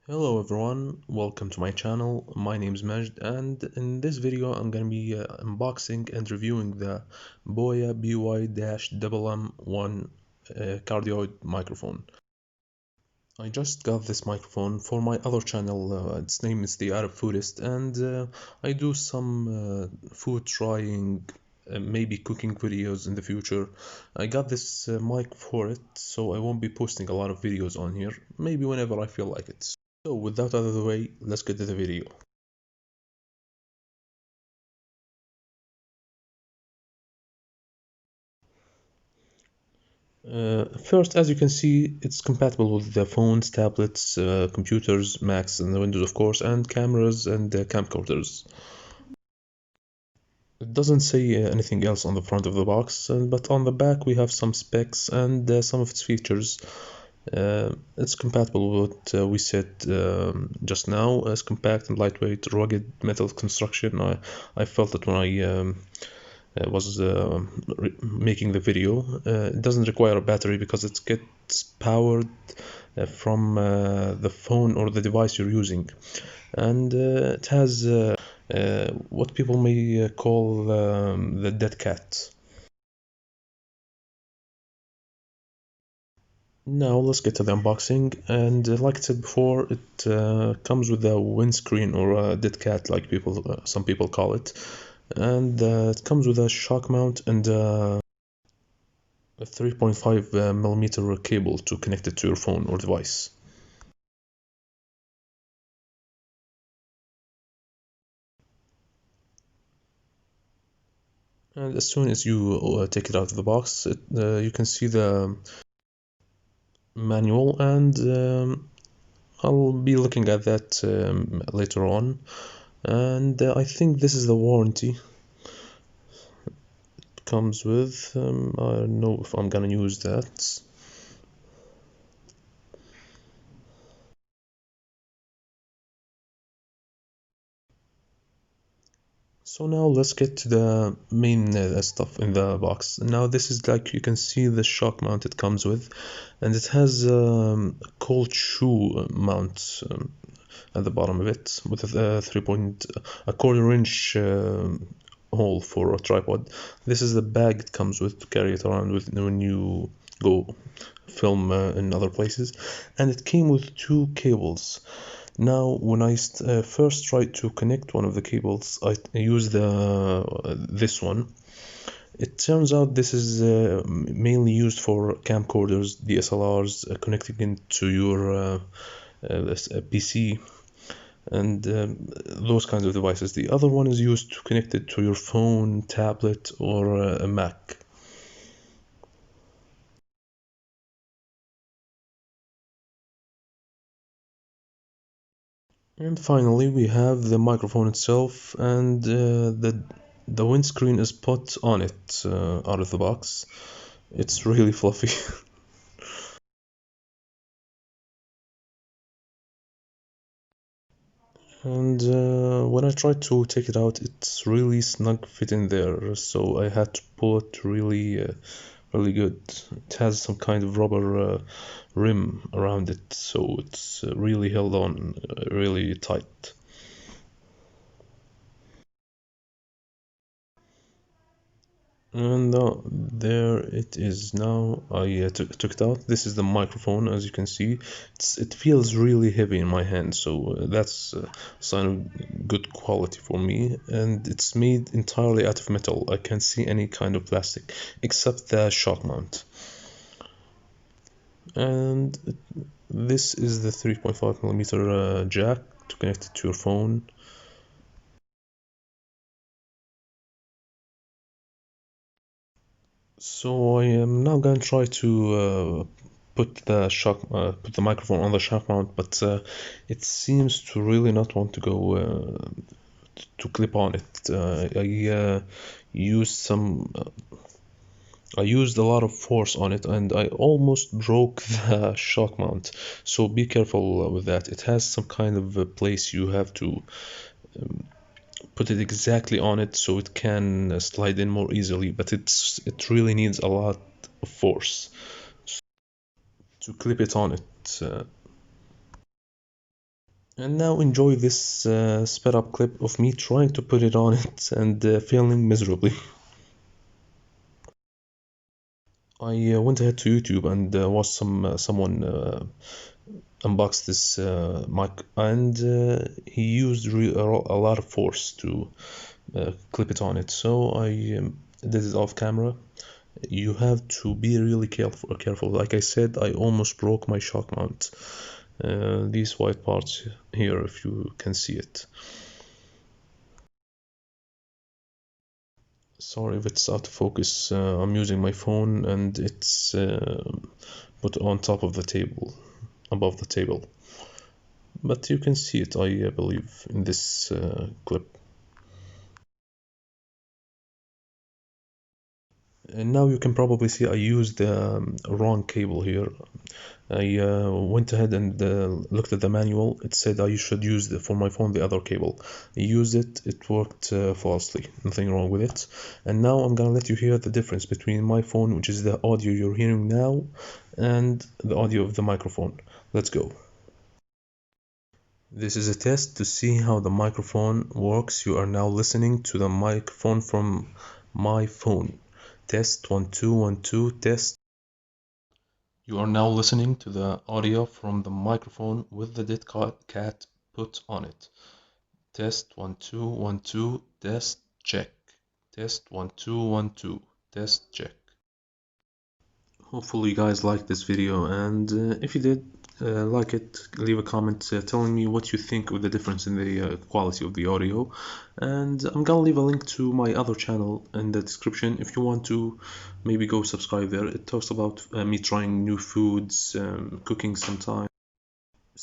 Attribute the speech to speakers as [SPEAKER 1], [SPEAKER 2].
[SPEAKER 1] Hello everyone, welcome to my channel. My name is Majd, and in this video I'm going to be unboxing and reviewing the Boya by-mm1 cardioid microphone. I just got this microphone for my other channel. Its name is the Arab Foodist, and I do some food trying, maybe cooking videos in the future. I got this mic for it, so I won't be posting a lot of videos on here, maybe whenever I feel like it. So without out of the way, let's get to the video. First, as you can see, it's compatible with the phones, tablets, computers, Macs, and the Windows, of course, and cameras and camcorders. It doesn't say anything else on the front of the box, but on the back we have some specs and some of its features. It's compatible with what we said just now, as compact and lightweight, rugged metal construction. I felt it when I was making the video. It doesn't require a battery because it gets powered from the phone or the device you're using, and it has what people may call the dead cat. Now let's get to the unboxing, and like I said before, it comes with a windscreen or a dead cat, like some people call it, and it comes with a shock mount and a 3.5 millimeter cable to connect it to your phone or device. And as soon as you take it out of the box, you can see the manual, and I'll be looking at that later on. And I think this is the warranty it comes with. I don't know if I'm gonna use that. So now let's get to the main stuff in the box. Now this is, like you can see, the shock mount it comes with, and it has a cold shoe mount at the bottom of it with a a quarter inch hole for a tripod. This is the bag it comes with to carry it around with when you go film in other places, and it came with two cables. Now, when I first tried to connect one of the cables, I used this one. It turns out this is mainly used for camcorders, DSLRs, connecting into your PC and those kinds of devices. The other one is used to connect it to your phone, tablet, or a Mac. And finally, we have the microphone itself, and the windscreen is put on it out of the box. It's really fluffy. And when I tried to take it out, it's really snug fit in there, so I had to pull it really good. It has some kind of rubber rim around it, so it's really held on really tight. And there it is now. I took it out. This is the microphone, as you can see. It feels really heavy in my hand, so that's a sign of good quality for me. And it's made entirely out of metal. I can't see any kind of plastic except the shock mount. And this is the 3.5 millimeter jack to connect it to your phone. So I am now going to try to put the microphone on the shock mount, but it seems to really not want to go to clip on it. Used some I used a lot of force on it, and I almost broke the shock mount. So be careful with that. It has some kind of a place you have to put it exactly on it so it can slide in more easily, but it really needs a lot of force to clip it on it. And now enjoy this sped up clip of me trying to put it on it and failing miserably. I went ahead to YouTube and watched someone unbox this mic, and he used a lot of force to clip it on it. So I did it off camera. You have to be really careful. Like I said, I almost broke my shock mount. These white parts here, if you can see it. Sorry if it's out of focus. I'm using my phone and it's put on top of the table, above the table. But you can see it, I believe, in this clip. And now you can probably see I used the wrong cable here. I went ahead and looked at the manual. It said I should use for my phone the other cable. I used it, it worked flawlessly, nothing wrong with it. And now I'm gonna let you hear the difference between my phone, which is the audio you're hearing now, and the audio of the microphone. Let's go. This is a test to see how the microphone works. You are now listening to the microphone from my phone. Test 1 2 1 2 test. You are now listening to the audio from the microphone with the dead cat put on it. Test 1 2 1 2 test check. Test 1 2 1 2 test check. Hopefully you guys liked this video, and if you did, like it, leave a comment telling me what you think of the difference in the quality of the audio. And I'm gonna leave a link to my other channel in the description if you want to maybe go subscribe there. It talks about me trying new foods, cooking sometimes.